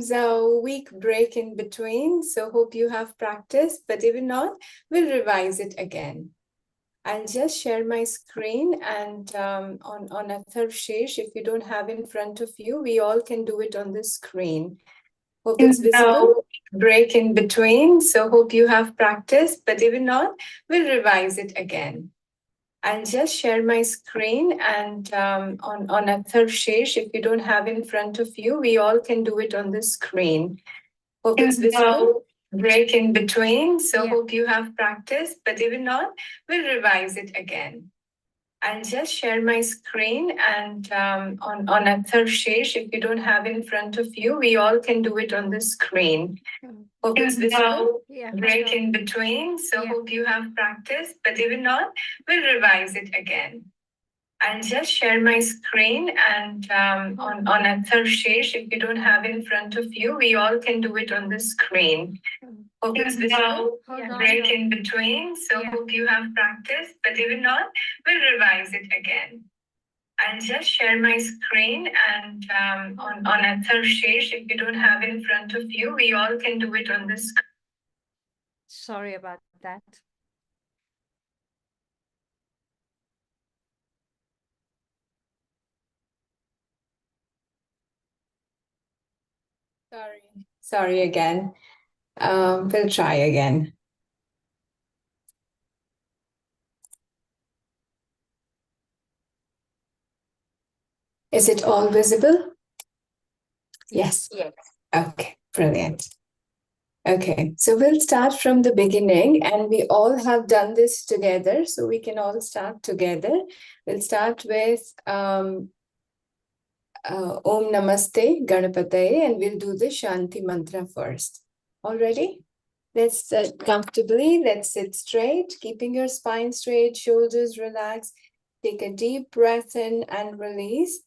comes a week break in between, so hope you have practiced, but even not, we'll revise it again. I'll just share my screen and on Atharvshesh, if you don't have in front of you, we all can do it on the screen. Hope it's visible. Break in between, so hope you have practiced, but even not, we'll revise it again. I'll just share my screen and on Atharvshesh, if you don't have in front of you, we all can do it on the screen. Hope it's visible. Break in between, so hope you have practiced, but even not, we'll revise it again. I'll just share my screen and on Atharvshesh, if you don't have in front of you, we all can do it on the screen. Hope it's visible. Break in between, so hope you have practiced, but even not, we'll revise it again. I'll just share my screen and on Atharvshesh, if you don't have in front of you, we all can do it on the screen. Hope it's visible. Break in between, so hope you have practiced, but even not, we'll revise it again. I'll just share my screen and on Atharvshesh, if you don't have in front of you, we all can do it on the screen. Sorry about that. Sorry again. We'll try again. Is it all visible? Yes. Yes. Okay, brilliant. Okay, so we'll start from the beginning, and we all have done this together, so we can all start together. We'll start with Om Namaste Ganapataye, and we'll do the Shanti Mantra first. All ready? Let's sit comfortably. Let's sit straight, keeping your spine straight, shoulders relaxed. Take a deep breath in and release.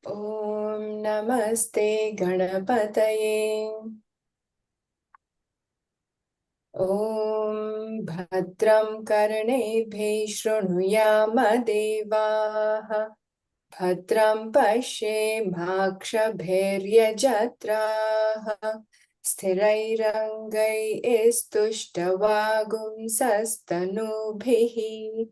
Om Namaste Ganapataye. Om Bhadram Karnebhe Shrunuyama Devaha. Bhadram Pashe Makshabheryajatraha. Sthirairangai Istuštavagum Sastanubhihi.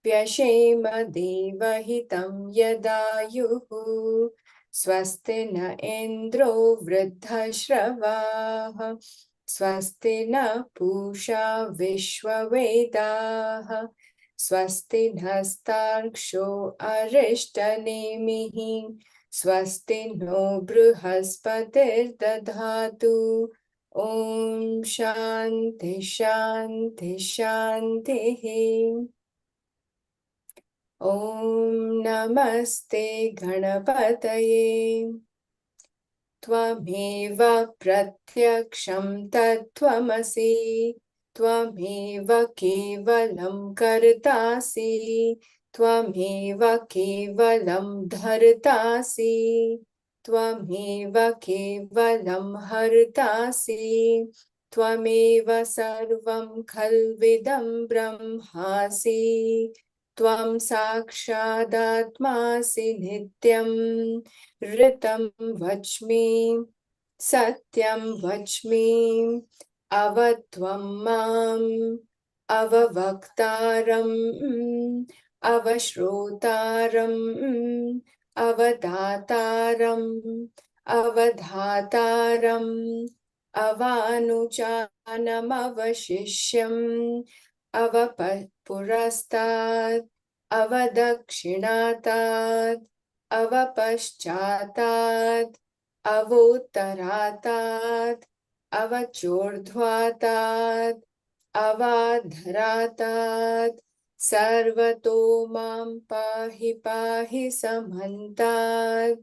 Vyashema Devahitam Yadayuhu. Swasti na Indro Vridhashravaha. Swasti na Pusha Vishwavedaha. Swasti nastarksho arishtanemihi. Swasti no bruhaspatir dadhatu. Om Shanti Shanti Shanti. Om Namaste Ganapataye. Tvameva pratyaksham tattvamasi. Tvameva kevalam kartasi. Tvameva kevalam dhartasi. Tvameva kevalam hartasi. Tvameva sarvam khalvidam brahmasi. Tvam sakshadatmasi nityam. Ritam vachmi, satyam vachmi, avatvam mam, avavaktaram, avashrotaram, avadataram, avadhataram, avanuchanam avashishyam, avapurastat, avadakshinatat, avapashchatat, avottaratat, avachordhvatat, avadharatat, sarvato mam pahi pahi samantat.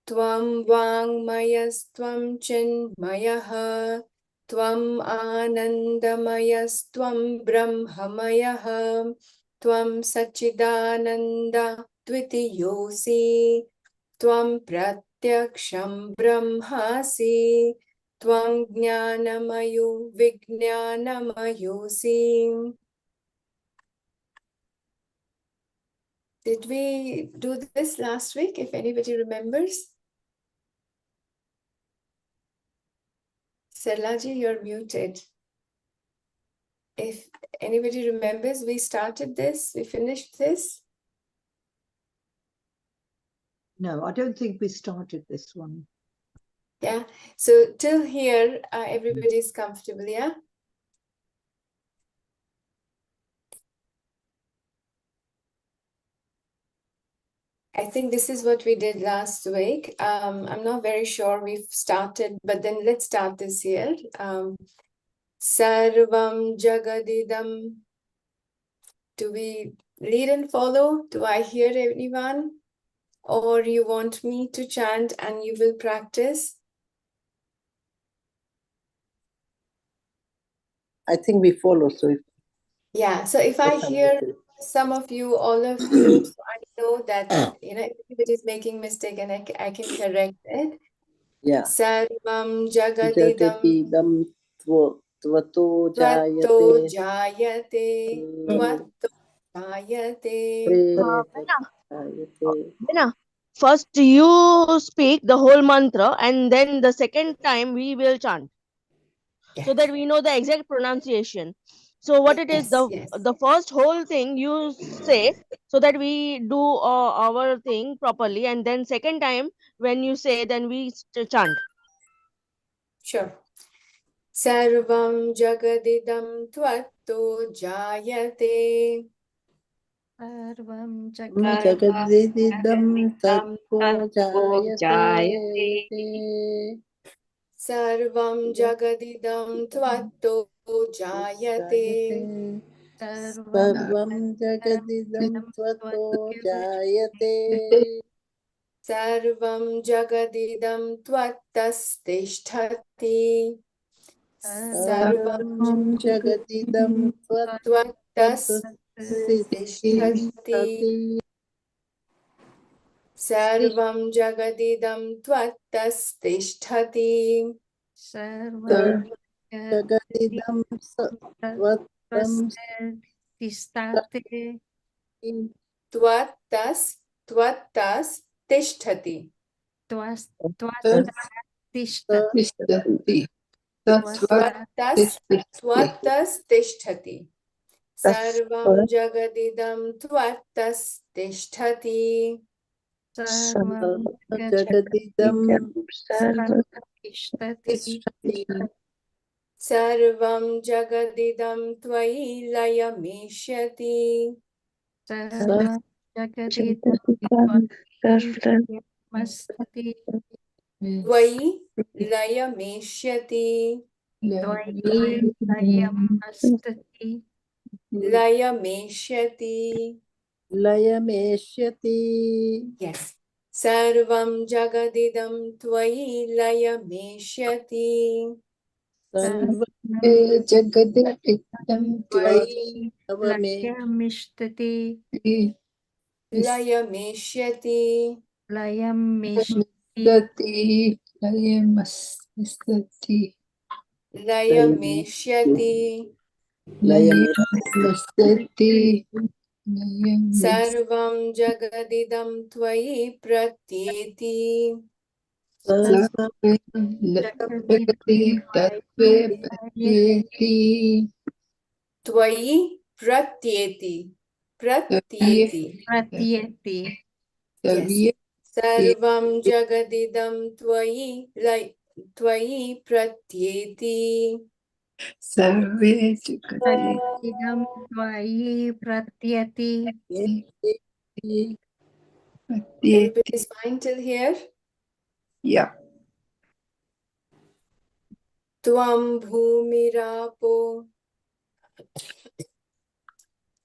Tvam vangmayastvam chinmayaha, tvam anandamayastvam brahmamayaha, tvam sachidananda Dvitiyosi, Tvam Pratyaksham Brahmasi, Tvam Jnanamayu Vijnanamayusi. Did we do this last week, if anybody remembers? Sarlaji, you're muted. If anybody remembers, we started this, we finished this. No, I don't think we started this one. Yeah, so till here, everybody's comfortable, yeah? I think this is what we did last week. I'm not very sure we've started, but then let's start this here. Sarvam Jagadidam. Do we lead and follow? Do I hear anyone? Or you want me to chant and you will practice? I think we follow. So if Yeah, so if I hear some of you, all of you, so I know that, if everybody's making mistake and I can correct it. yeah, Sarvam Jagadidam Jagadidam Tvato Tvatto Jayate Jayate Tvatto Jayate. Jayate. Vina, first you speak the whole mantra and then the second time we will chant so that we know the exact pronunciation. So what it is, Yes. the first whole thing you say so that we do our thing properly, and then second time when you say, then we chant. Sure. Sarvam Jagadidam Tvatto Jayate. Sarvam Jagadidam Tatpo Jayate. Sarvam Jagadidam Tvatto Jayate. Sarvam Jagadidam Tvato Jayate. Sarvam Jagadidam Tvattastisthati. Sarvam Jagadidam Tvattastisthati. Sarvam Jagadidam Tvattastisthati. Sarvam Jagadidam Tvattam Tistate Tvattas Tishtati. Tishtati Tvattas Tishtati. Sarvam Jagadidam Tvattas Tishtati. Sarvam Jagadidam Tishtati Sarvam Jagadidam Tvayi Layamishyati. Sarvam Jagadidam Masti Tvayi Layamishyati. Mastati Layamishyati. Layameshyati. Yes. Sarvam Jagadidam Tvayi Layamishyati. Jagadidam Tvayi Layamishtati Layamishyati. Layamishtati Layamishyati. Layameshyati. Sarvam Jagadidam Tvayi Pratyeti. Tvayi Pratyeti. Pratyeti. Pratyeti Yes. Sarvam Jagadidam Tvayi Tvayi Pratyeti. Jagadidam Tvayi Pratyeti Everybody's fine till here? Yeah. Tvam Bhumirapo.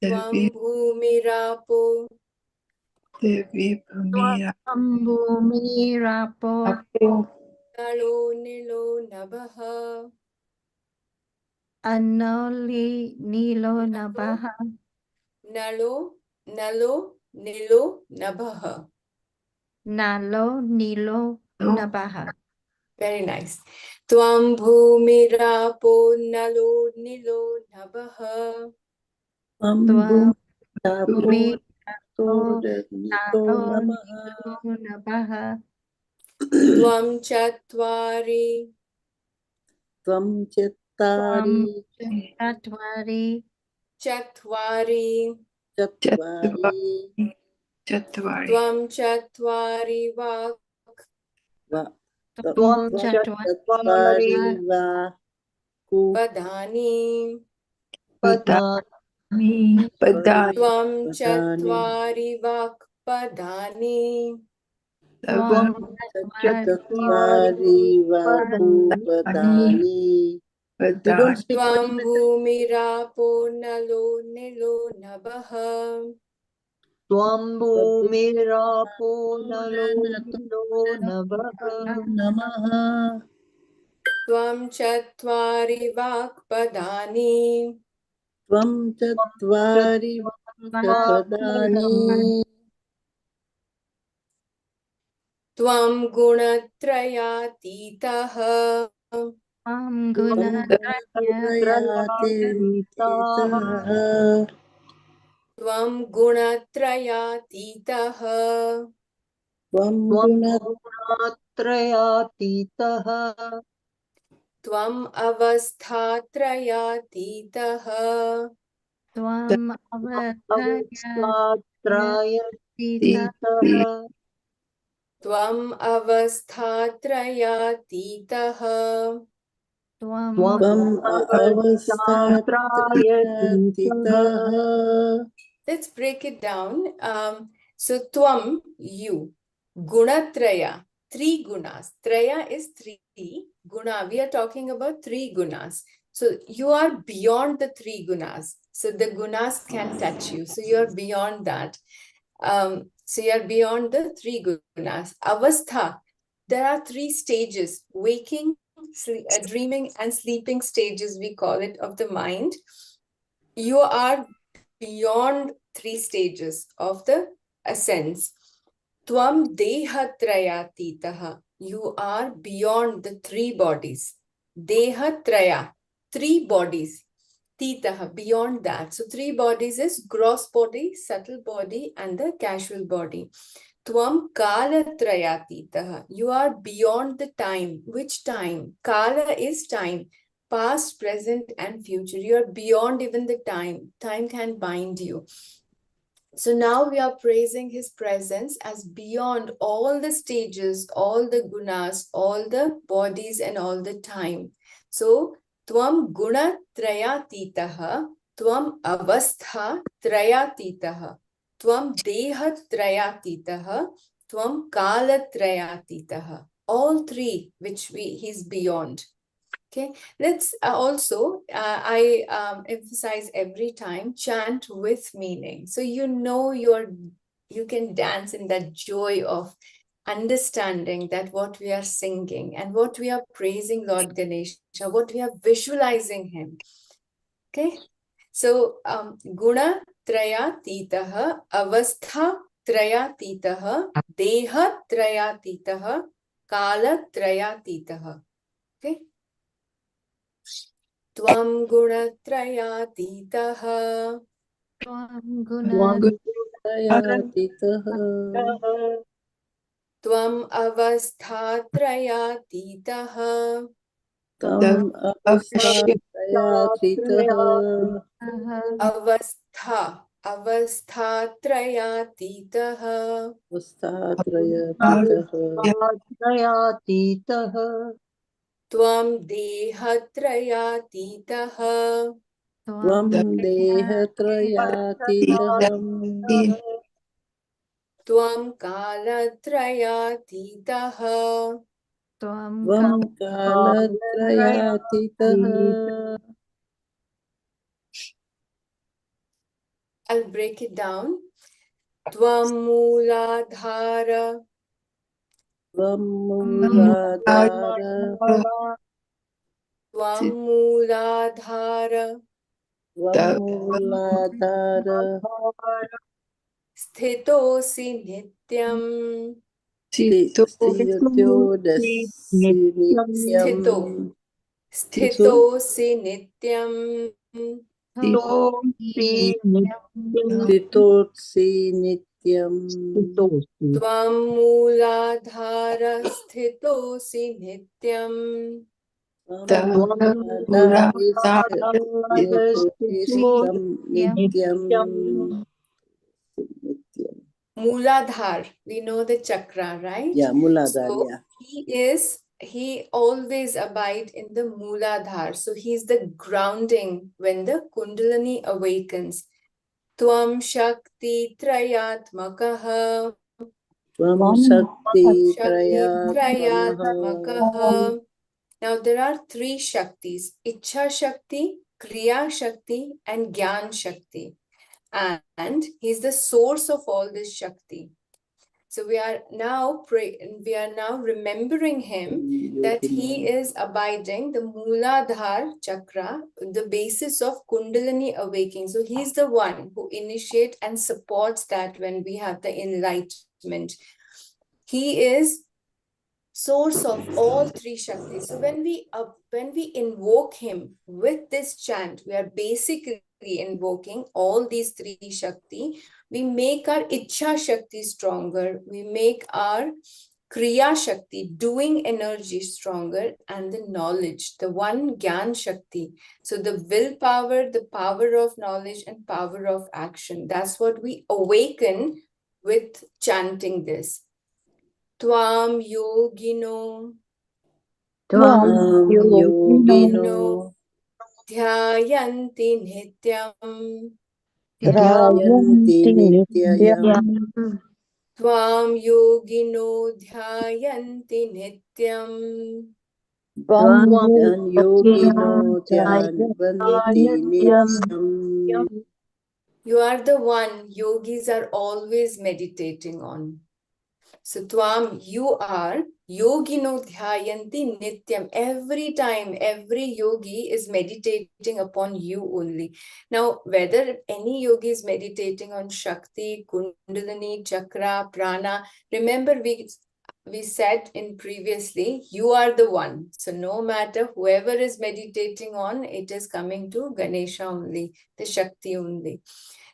Tvam Bhumirapo. Bhumirapo Nalo Nilo Nabha. Anoli Nilo Nabaha Nalo Nilo Nabha. Nalo Nilo Nabaha Very nice. Tvam Bhumirapo Nalo Nilo Nabha. Bhumi Nito Namaha. Nabaha. Tvam Chatvari. Tvam Chattari. Tatvari. Chatvari. Chattvari. Tvam Chatvari Vak. Tvam Chattvari va. Padani. Padani. Tvam Chatvari Vak Padani. Tvam Chattvari va Padani. You don't speak Tvam Bhumirapo Nalo Nilo Nabaha. Tvam Bhumirapo Nalo Nilo Navaha. Namaha. Tvam Chatvari Vak Padani. Tvam Chattvari Padani. Tvam Gunatrayatitaha. Tvam Gunatraya. Tvam Gunatrayatitaha. Tvam Gunatrayatitaha. Tvam Avasthatrayatitaha. Tvam Avasthatrayatitaha. Tvam Avasthatrayatitaha. Tvam Avasthatrayatitaha. Let's break it down. So Tvam, you. Gunatraya, three gunas. Traya is three. Guna, we are talking about three gunas. So you are beyond the three gunas. So the gunas can touch you. So you're beyond that. So you're beyond the three gunas. Avastha, there are three stages: waking, dreaming, and sleeping stages, we call it, of the mind. You are beyond three stages of the essence. Tvam dehatrayatitaha. You are beyond the three bodies. Dehatraya, three bodies. Titaha, beyond that. So three bodies is gross body, subtle body, and the casual body. Tvam kalatrayatitaha. You are beyond the time. Which time? Kala is time. Past, present, and future. You are beyond even the time. Time can bind you. So now we are praising his presence as beyond all the stages, all the gunas, all the bodies, and all the time. So, Tvam guna trayatitaha, Tvam avastha trayatitaha, Tvam deha trayatitaha, Tvam kala trayatitaha. All three which he's beyond. Okay, let's also, I emphasize every time, chant with meaning. So you know you can dance in that joy of understanding that what we are singing and what we are praising Lord Ganesha, what we are visualizing him. Okay, so guna trayatitaha, avastha trayatitaha, deha trayatitaha, kala trayatitaha. Okay. Tvam gunatrayatitaha. Tvam Gunatrayatitaha. Tvam avasthatrayatitaha. Tvam avasthatrayatitaha. Avasthatrayatitaha. Avasthatrayatitaha. Tvam dehatrayatitaha. Tvam dehatrayatitaham. Tvam kalatrayatitaha. Tvam Tvam kalatrayatitaha. I'll break it down. Tvam mooladhara. Tvam mooladhara. Tvam mooladhara. Tvam mooladhara. Sthitosi nityam. Sthitosi nityam. Sthitotsi नित्यम् त्वं मूलाधारस्थितोऽसि नित्यम् नित्यम् Mooladhar, we know the chakra, right? Yeah, Muladhar, So yeah. he always abide in the Mooladhar. So he's the grounding when the Kundalini awakens. Tvam Shakti Trayatmakaha. Tvam Shakti Shakti Trayatmakaha. Trayatmakaha. Now there are three Shaktis: Ichha Shakti, Kriya Shakti, and Gyan Shakti. And he's the source of all this Shakti. So we are now remembering him that he is abiding the Mooladhar chakra, the basis of Kundalini awakening. So he's the one who initiates and supports that when we have the enlightenment. He is source of all three Shaktis. So when we invoke him with this chant, we are basically invoking all these three Shakti. We make our Ichha Shakti stronger. We make our Kriya Shakti, doing energy, stronger, and the knowledge, the one Gyan Shakti. So the willpower, the power of knowledge, and power of action. That's what we awaken with chanting this. Tvam yogino Yogino dhyayanti nityam. Dhyayanti Nityam. Tvam yogino dhyayanti nityam. Dhyan Yogino Dhyanvanti Nityam. You are the one yogis are always meditating on. So Tvam, you are yogino dhyayanti nityam. Every time, every yogi is meditating upon you only. Now, whether any yogi is meditating on Shakti, Kundalini, Chakra, Prana, remember we said in previously, you are the one. So no matter whoever is meditating on, it is coming to Ganesha only, the Shakti only.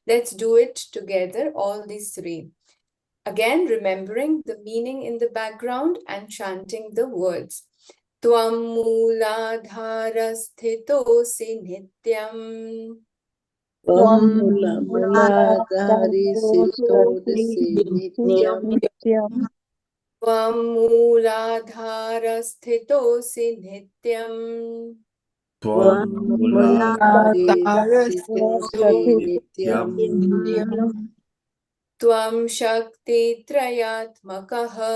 Let's do it together, all these three. Again, remembering the meaning in the background and chanting the words. Tvam mooladharasthitosi nityam. Tvam Muladhari Sitodasi Nityam. Tvam mooladharasthitosi nityam. Tvam Muladhari Sitodasi Nityam. Tvam Shakti Trayatmakaha.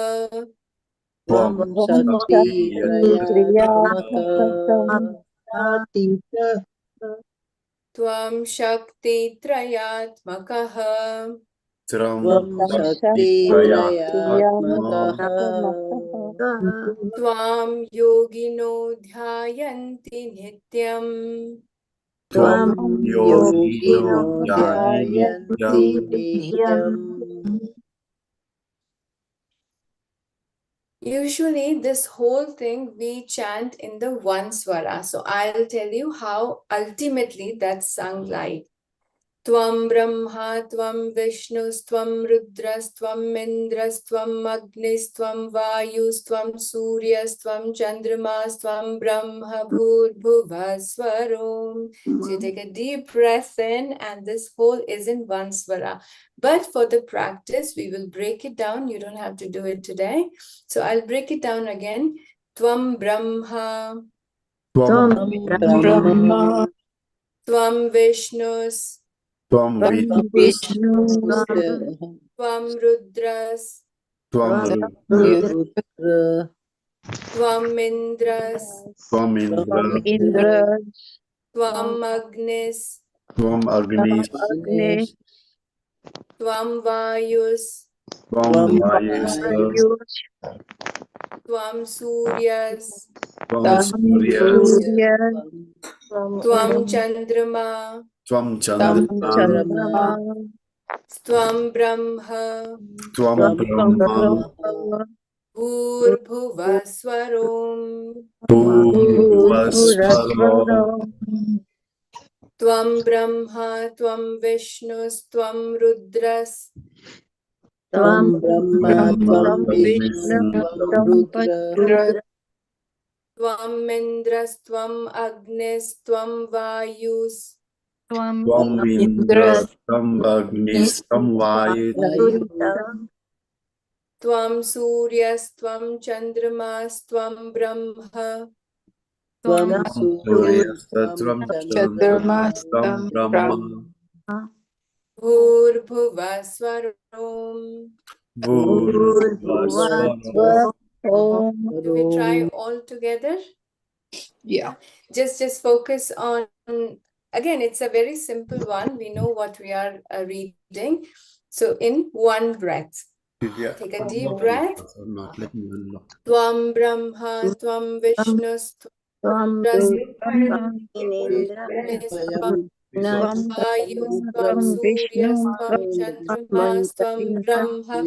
Tvam Shakti Trayatmakaha. Tvam Shakti Trayatmakaha. Tvam Shakti Trayatmakaha. Tvam Yogino Dhyayanti Nityam. Tvam Yogino Dhyayanti Nityam. Usually this whole thing we chant in the one swara. So I'll tell you how ultimately that's sung like. Tvam Brahma, Tvam Vishnus, Tvam Rudras, Tvam Indras, Tvam Agnis, Tvam Vayus, Tvam Suryas, Tvam Chandramas, Tvam Brahma Bhur Swarom. So you take a deep breath in, and this whole is in one swara. But for the practice, we will break it down. You don't have to do it today. So I'll break it down again. Tvam Brahma, Tvam Brahma. Tvam Vishnus, Tvam Vishnus. Tvam Rudras, Rudra, Rudra. Tvam Indras, Tvam Indra, Tvam Agnis, Tvam Agnis, Agnes. Tvam Vayus, Tvam Vayus, Tvam Suryas, Tvam Suryas, Tvam Chandrama, Tvam Chandrama, Tvam Brahma, Tvam Brahma, Bhur Swarom. Bhuvasvaram, Tvam Brahma, Tvam Vishnus, Tvam Rudras, Tvam Brahma, Tvam Vishnu, Vishnu, Tvam Rudra, Tvam Indrastvam Agnisstvam Vayus. Tvam Tvam Indra, Tvam Agnis, Tvam Vayu, Tvam Suryastvam Chandramasstvam Brahma. Tvam Surya, Surya, Tvam Chandrama, Tvam Brahma, Bhurbhuva Swarom. Bhurvasvaram. Do we try all together? Yeah. Just focus on, again, it's a very simple one. We know what we are reading. So in one breath, Yeah. take a deep breath. Not let me unlock. Tvam Brahma, Tvam Vishnu, Tvam Tvam Vayu, Tvam Surya, Tvam Chandramas, Tvam Brahma,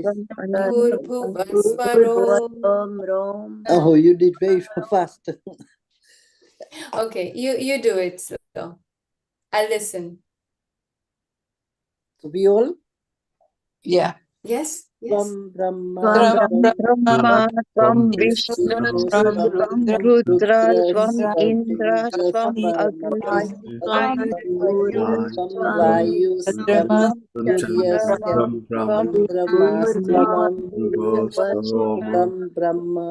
Bhurbhuva Swarom. Oh, you did very fast. Okay, you do it slow. I'll listen. So we all? Yeah. Yes? Yes. Tvam Brahma, Brahma, Tvam Vishnu, Tvam Rudra, Tvam Indra, Tvam Agni, Tvam Vayu, Tvam Surya, Tvam Brahma, Chandramas, Tvam Bhurvasvaram. Tvam Brahma,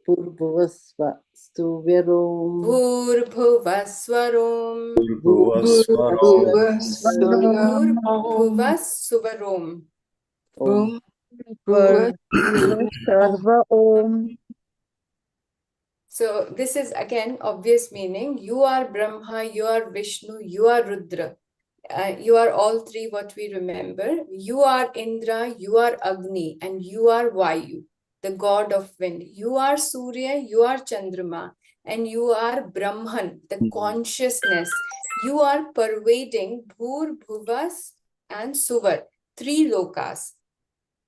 Purvasva, Stuverom, Bhurbhuva Swarom. Bhurvasvaram. Bhurbhuva Suvarom. Sarva Om. So this is again obvious meaning. You are Brahma, you are Vishnu, you are Rudra. You are all three what we remember. You are Indra, you are Agni, and you are Vayu, the god of wind. You are Surya, you are Chandrama, and you are Brahman, the consciousness. You are pervading Bhur, Bhuvas, and Suvar, three lokas.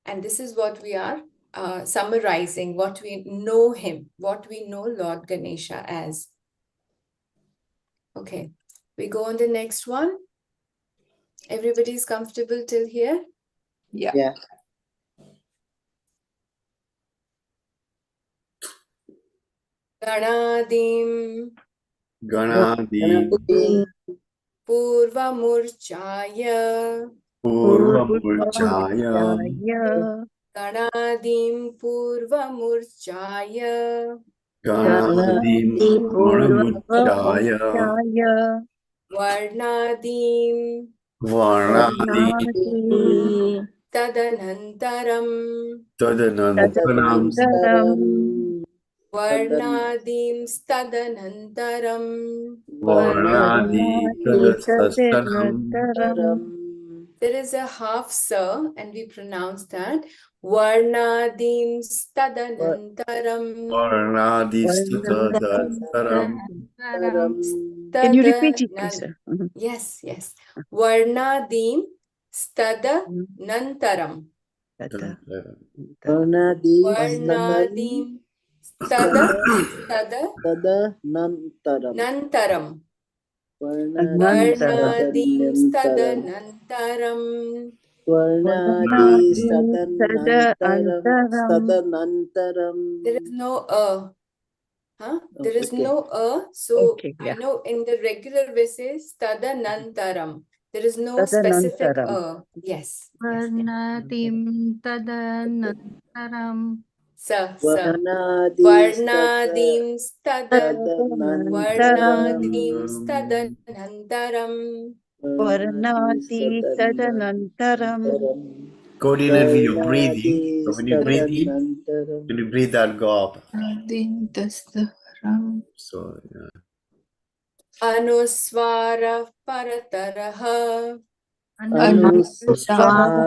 And this is what we are summarizing, what we know him, what we know Lord Ganesha as. Okay, we go on the next one. Everybody's comfortable till here? Yeah. yeah. Ganadim Ganadi Purvamurchaya. Purvamurchaya Ganadim Purvamurchaya. Ganadim Purvamurchaya Varnadim Varnadi Tadanantaram. Tadanantaram Varnadim Tadanantaram. Varnadi Tadasastanam. There is a half sa and we pronounce that Varnadim Tadanantaram. Varnadi Tadasastaram. Can you repeat it, please, sir? Yes, yes. Varnadim Stadanantaram. Varnadim Stadanantaram. Varnadim Stadanantaram. There is no huh? There is Okay. no so Okay, I yeah. know in the regular way says Tadanantaram. There is no specific yes. Varnatim Tadanantaram. Sa. Varnadi Varnadim Varnadim Stadanantaram. Stadanantaram. Varnati Tadanantaram. Coordinate with your breathing. So when you breathe in, when you breathe out, go up. So yeah. Anuswara Parataraha. Anuswara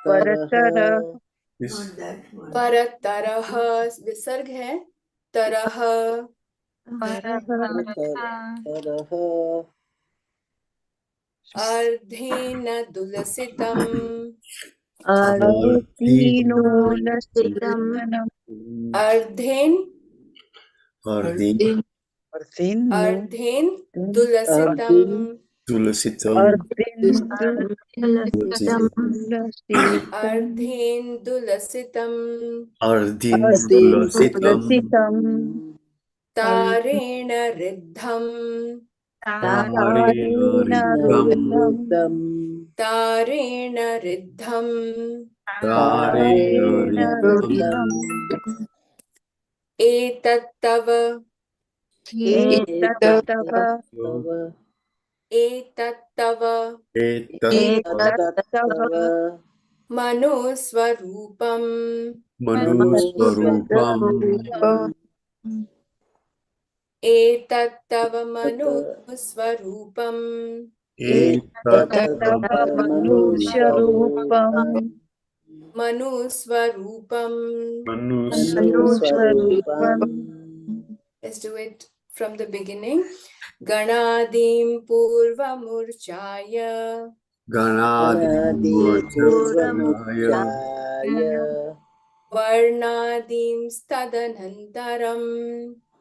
Parataraha. This Parataraha विसर्ग है तरह. Ardhena dulasitam. Ardhen Ardhendu. Ardhen tulasitam. Tulasitam. Ardhendu. Ardhen tulasitam. Ardhin Ardhendu. tulasitam. Tulasitam. Tarena riddham. Tarena riddham. Ridham. Tarena riddham. Tarena riddham. Etattava. Etattava. Etattava. Etattava. Manuswarupam. Manuswarupam. Etattava manuswarupam. Etattava manusharupam. Manuswarupam. Manusharupam. Let's do it from the beginning. Ganadim purvamurchaya. Ganadim Murchaya. Varnadim stadanantaram.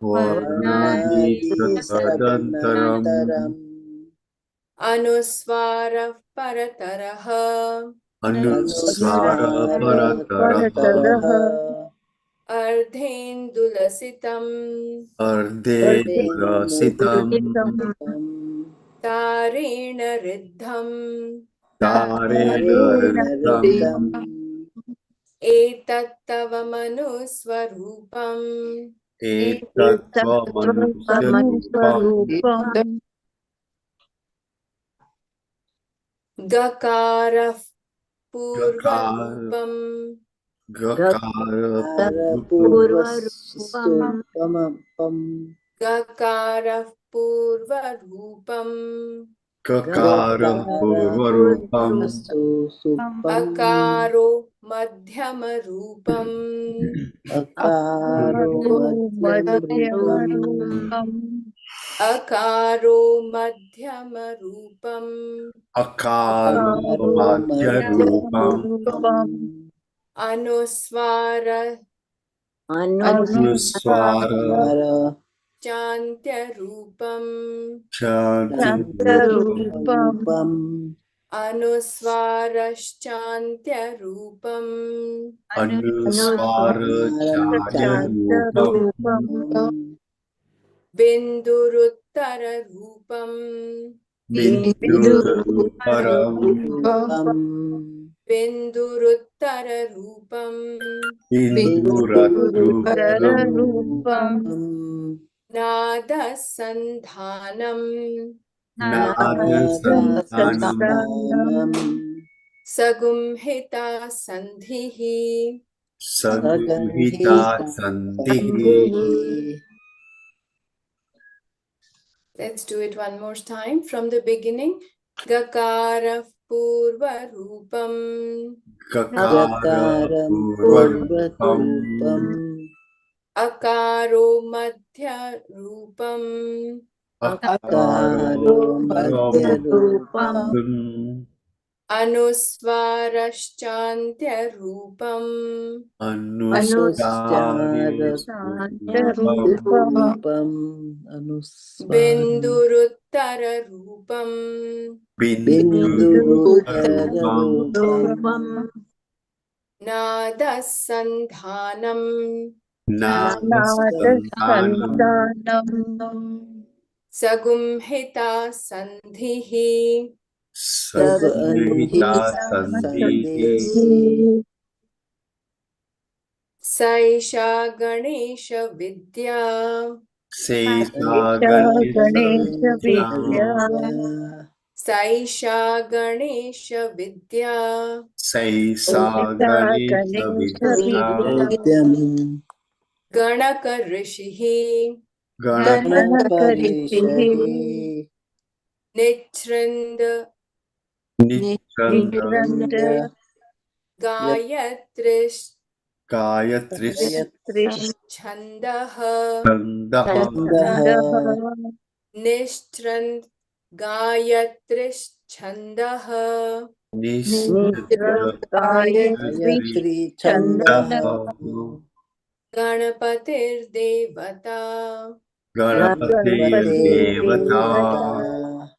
Varnadi Sadantaram. Anuswara parataraha. Anuswara Parataraha. Ardhendulasitam. Arde Tulasitam. Tarena riddham. Tarena riddham. Etattava manuswarupam. Etattva manuswarupam. Gakara purvarupam. Gakara Gakara purvarupam. Kakara Purvarupam. Akaro madhyamarupam. Madhyamarupam. Akaro madhyamarupam. Akaro Madhyarupam. Anuswara Anuswara chantyarupam. Chantarupam. Anuswara chantyarupam. Anuswara Chantarupam. Binduruttara rupam. Binduruparam. Binduruttara rupam. Binduratrupam. Nada sandhanam. Nadasantanam. Sagumhita sandhihi. Saguhita Sandhihi. Let's do it one more time from the beginning. Gakara purvarupam. Kakara Purvarupam. Akaro madhya rupam. Akaro Madhyarupam. Anuswaraschantya rupam. Anuswarupam. Binduruttara rupam. Bindurupam. Nada sandhanam. Nadasantanam. Sagumhita sandhihi. Saguhita Sandhihi. Saisha Ganesha Vidya. Seisa Ganesha Vidya. Saisha Ganesha Vidya. Seisa Ganesha Vidya. Ganaka Rishihi. Nichrinda Nichanda. Gayatrish Gayatrish Chandaha. Chandaha. Nishtrand Gayatrish Chandaha. Nishtrayatri Chandaha. Ganapatir Devata. Ganapate Devata.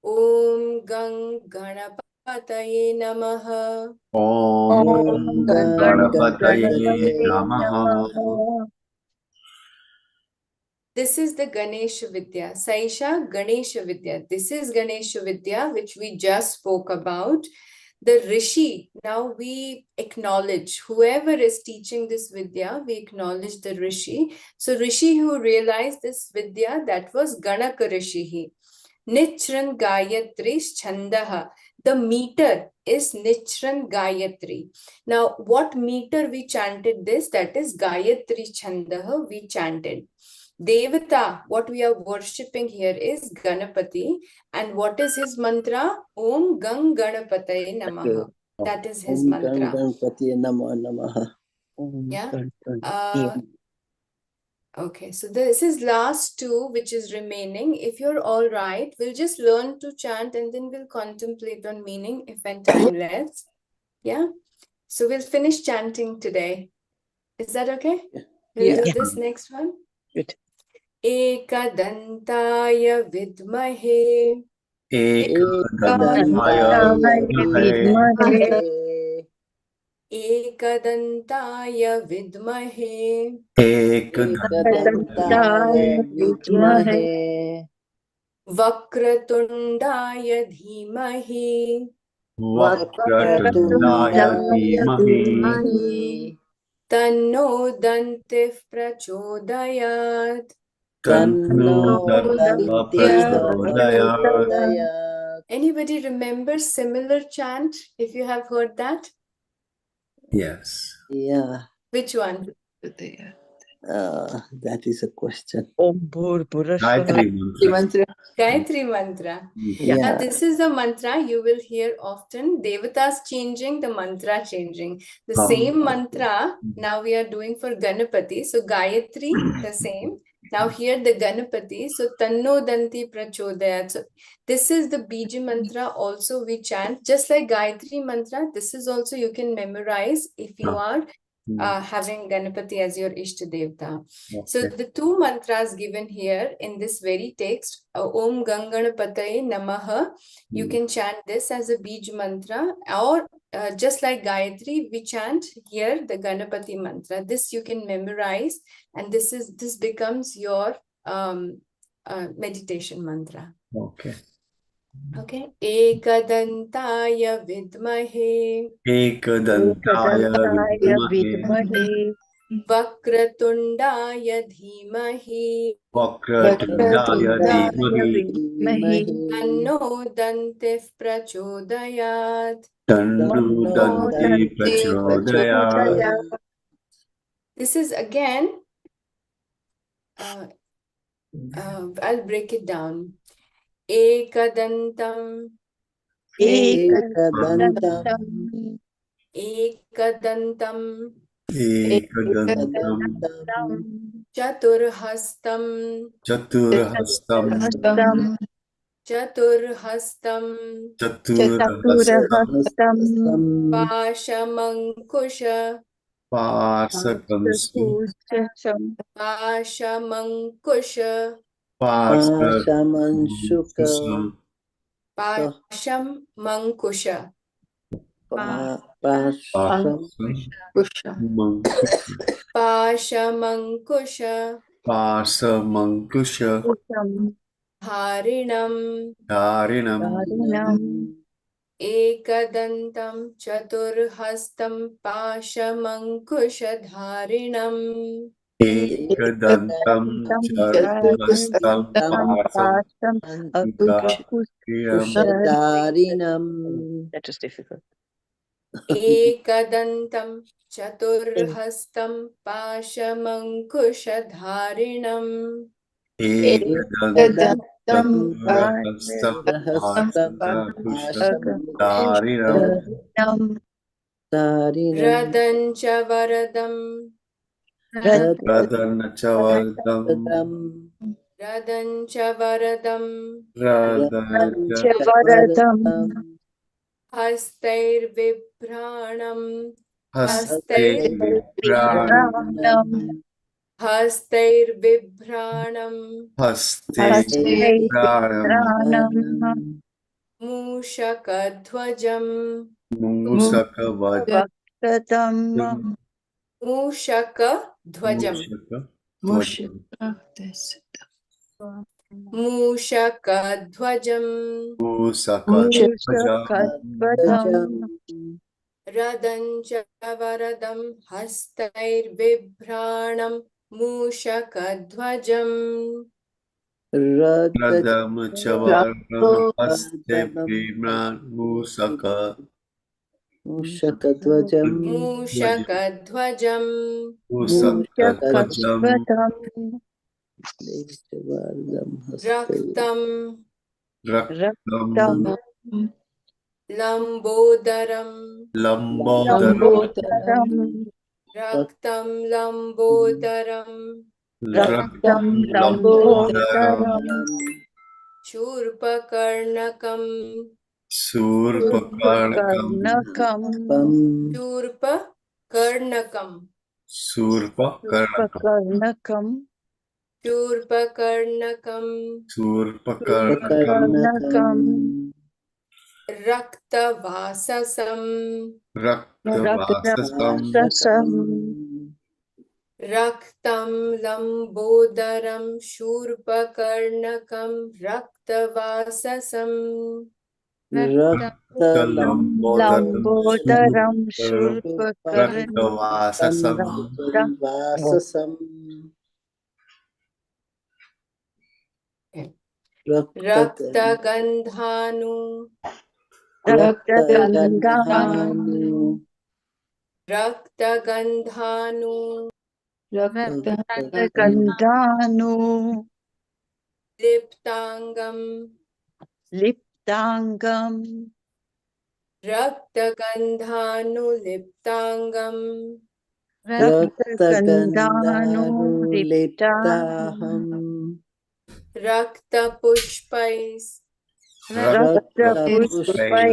Om Gang Ganapataye Namaha. Om Ganapataye Namaha. This is the Ganesha Vidya. Saisha Ganesha Vidya. This is Ganesha Vidya, which we just spoke about. The Rishi, now we acknowledge whoever is teaching this Vidya, we acknowledge the Rishi. So Rishi who realized this Vidya, that was Ganaka Rishi. Nichran Gayatri Chandaha. The meter is Nichran Gayatri. Now, what meter we chanted this? That is Gayatri Chandaha we chanted. Devata, what we are worshipping here is Ganapati. And what is his mantra? Om Gang Ganapataye Namaha. That is his Om mantra. Ganpati Namaha. Yeah. Okay, so this is last two which is remaining. If you're all right, we'll just learn to chant and then we'll contemplate on meaning if when time left. Yeah. So we'll finish chanting today. Is that okay? We'll Yeah. do this next one. Good. Ekadantaya vidmahe. Ekadantaya Vidmahe. Ekadantaya vidmahe. Ekadantaya Vidmahe. Vakratundaya dhimahi. Vakratundaya Dhimahi. Tanno Dantif Prachodayat. Tanno Danta Prachodayat. Anybody remember similar chant if you have heard that? Yes. Yeah, Which one? that is a question. Gayatri mantra. Gayatri Mantra. Now, Yeah, this is the mantra you will hear often. Devatas changing, the mantra changing. The Oh. same mantra now we are doing for Ganapati. So, Gayatri, the same. Now, here the Ganapati. So, Tanno Danti Prachodayat. So, this is the Bija mantra also we chant. Just like Gayatri mantra, this is also you can memorize if you are having Ganapati as your Ishta Devta. So Okay. the two mantras given here in this very text, Om Ganganapataye Namaha, you can chant this as a Bij mantra, or just like Gayatri, we chant here the Ganapati mantra. This you can memorize, and this becomes your meditation mantra. Okay. Okay. Ekadantaya vidmahe. Ekadantaya Vidmahe. Vakratundaya dhimahi. Vakratundaya Dhimahi. Tanno Dantif Prachodayat. Tanno Dante Prachodayat. This is again, I'll break it down. Ekadantam, Ekadantam. Ekadantam, Ekadantam Chaturhastam, Chaturhastam Chaturhastam, Chaturhastam Pashamankusha, Parsakamstu Pashamankusha, Pashamansuka. Pashamankusha. Pashamankusha, Parsamankusha Harinam, Dharinam Ekadantam, Chaturhastam, Pashamankusha Dharinam. Ekadantam Chaturhastam Darinam. That is difficult. Ekadantam, Chaturhastam, Pashamankusha Dharinam. Ekadantam Chaturhastam Dharinam Radancha Varadam, Radancha Varadam Radancha Varadam, Hastair Vibhranam, Hastair हस्तैर्बिभ्राणं Haste Pranam मूषकध्वजं Musakavad Bhaktatam मूषकध्वजं मूषकध्वजं Mushakadvatam रदञ्च वरदं हस्तैर्बिभ्राणं मूषकध्वजम् Radam Chavaram Haste Pimran Musaka Mushakadvajam मूषकध्वजं Musakadvajam Mushakadvatam Deshvardam Haste रक्तं Raktam Raktam लम्बोदरं Lambodara रक्तं लम्बोदरं Raktam Lambodara Lambodaram शूर्पकर्णकं Surpakarnakam Karnakam शूर्पकर्णकं Surpakarnakam Karnakam Surpakarnakam Karnakam रक्तवाससं Raktam Raktam रक्तं लम्बोदरं शूर्पकर्णकं रक्तवाससं Lambodaram Shurpakarnakam Rakavasasam Vasasam रक्तगन्धानु Raktagandhanu रक्तगन्धानु Raktagandhanu लिप्ताङ्गं Liptangam रक्तगन्धानु लिप्ताङ्गं Raktagandhanu Liptaham रक्तपुष्पैः Raktapushpai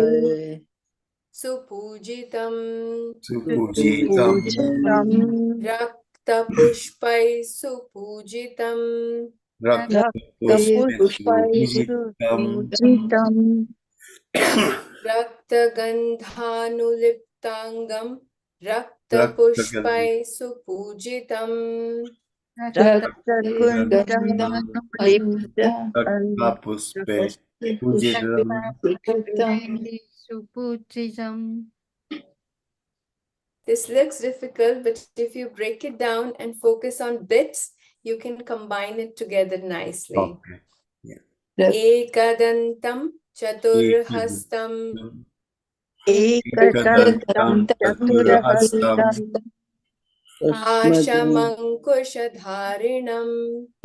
सुपूजितं Supujitam रक्तपुष्पैः सुपूजितं Raktapushpai Supujitam रक्तगन्धानुलिप्ताङ्गं रक्तपुष्पैः सुपूजितं Raktakundanu Rakapuspe Pujitam Supujitam This looks difficult, but if you break it down and focus on bits, you can combine it together nicely. Okay. Ekadantam chaturhastam Ekadantam Chaturhastam Ashamankushadharinam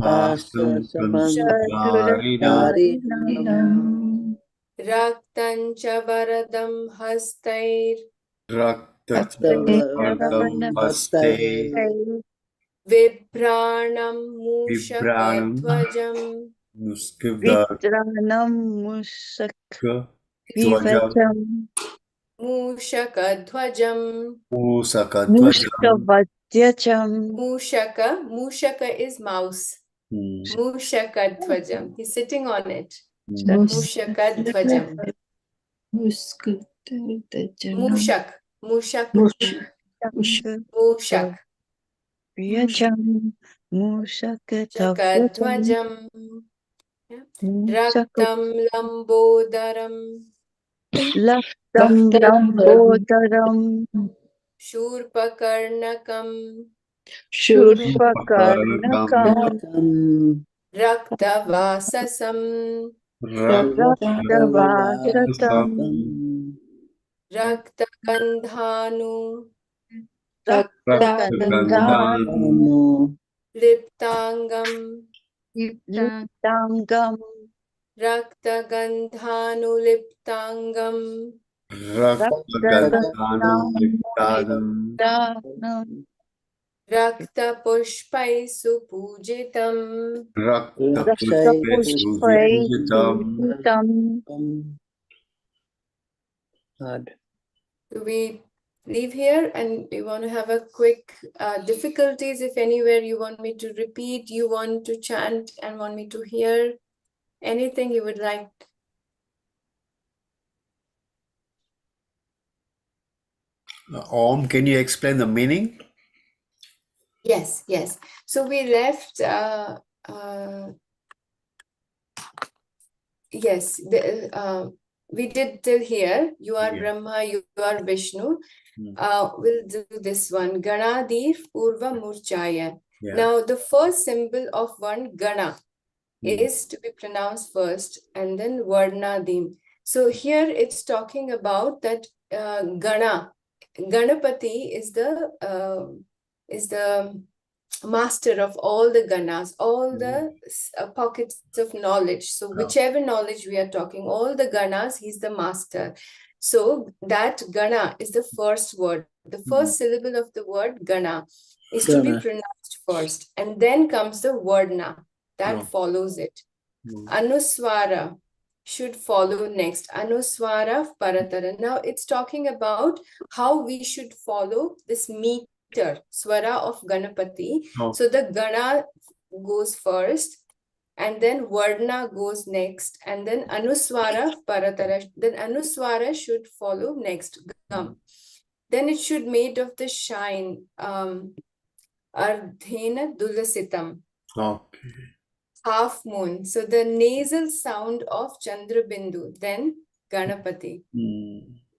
Chaturharinam Raktancha varadam hastair Raktam Haste Vibranam mushakadhvajam Vitranam Mushakvijam Mushakadhvajam Mushkavadyacham Mushaka is mouse. Mushakadhvajam. He's sitting on it. Mushakadhvajam. Mushak. Mushak. Vyajam Mushakavadyacham Mushakadhvajam. Raktam lambodaram. Laktam Lambodaram Shurpakarnakam. Shurpakarnakam Raktavasasam. Raktavasatam Raktagandhanu. Raktagandhanu Liptangam. Liptangam Raktagandhanu liptangam. Raktagandhanam Raktapushpai supujitam. Raktapushpai Supujitam We leave here and we want to have a quick difficulties. If anywhere you want me to repeat, you want to chant and want me to hear anything you would like. Om, can you explain the meaning? Yes, yes. So we left, yes, we did till here. You are Yeah. Brahma, you are Vishnu. Hmm. We'll do this one. Ganadir Purva Murchaya. Yeah. Now, the first symbol of one Gana Hmm. is to be pronounced first and then Varnadim. So here it's talking about that Gana. Ganapati is the master of all the ganas, all the pockets of knowledge. So whichever knowledge we are talking, all the ganas, he's the master. So that gana is the first word. The first syllable of the word gana is to be Gana. pronounced first. And then comes the varna that follows it. Anuswara should follow next. Anuswara paratara. Now it's talking about how we should follow this meter, swara of Ganapati. Oh. So the Gana goes first, and then Varna goes next, and then Anuswara paratara. Then Anuswara should follow next. Gam. Then it should made of the shine. Ardhena dulasitam. Okay. Half moon. So the nasal sound of Chandrabindu, then Ganapati.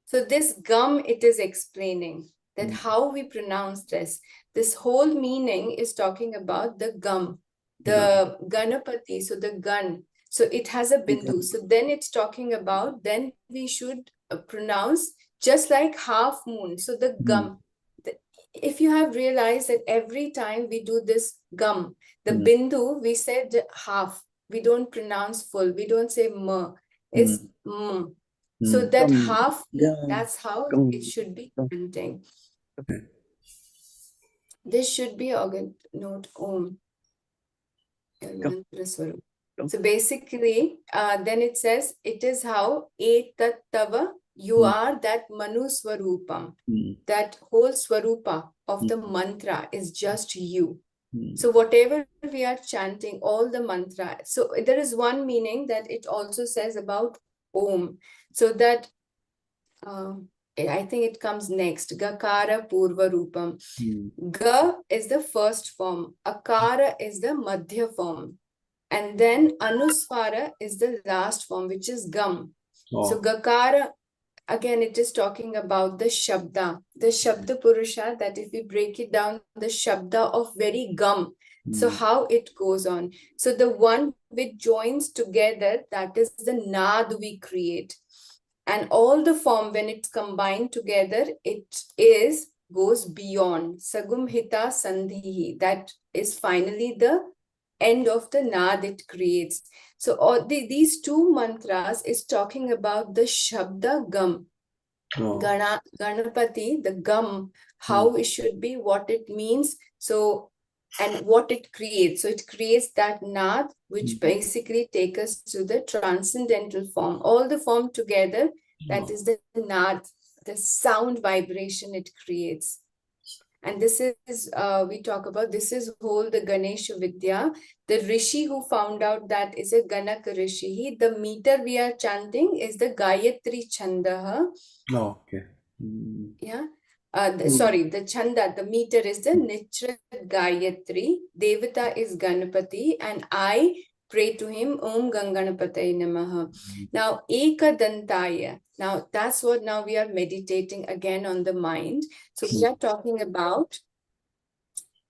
So this gum, it is explaining that how we pronounce this. This whole meaning is talking about the gum, the Ganapati, so the gun. So it has a bindu. So then it's talking about, then we should pronounce just like half moon. So the gum. If you have realized that every time we do this gum, the bindu, we said half. We don't pronounce full. We don't say ma. It's m. So that half, that's how it should be printing. This should be organ note om. So basically, then it says, it is how etat tava, you are that Manu Swarupam. That whole Swarupa of the mantra is just you. So whatever we are chanting, all the mantra. So there is one meaning that it also says about Om. So that, I think it comes next. Gakara Purva Rupam. Ga is the first form. Akara is the Madhya form. And then Anuswara is the last form, which is Gam. So Gakara, again, it is talking about the Shabda. The Shabda Purusha, that if we break it down, the Shabda of very Gam. So how it goes on. So the one which joins together, that is the Nad we create. And all the form, when it's combined together, it goes beyond. Sagum Hita Sandhihi. That is finally the end of the Nad it creates. So all these two mantras is talking about the Shabda Gam. Ganapati, the Gam, how it should be, what it means, so, and what it creates. So it creates that Nad, which basically takes us to the transcendental form. All the form together, that is the Nad, the sound vibration it creates. And this is, we talk about, this is whole the Ganesha Vidya. The Rishi who found out that is a Ganaka Rishi. The meter we are chanting is the Gayatri Chandaha. Okay. Yeah. Sorry, the Chanda, the meter is the Nitra Gayatri. Devata is Ganapati. And I pray to him, Om Ganganapataye Namaha. Now, Ekadantaya. Now, that's what now we are meditating again on the mind. So we are talking about,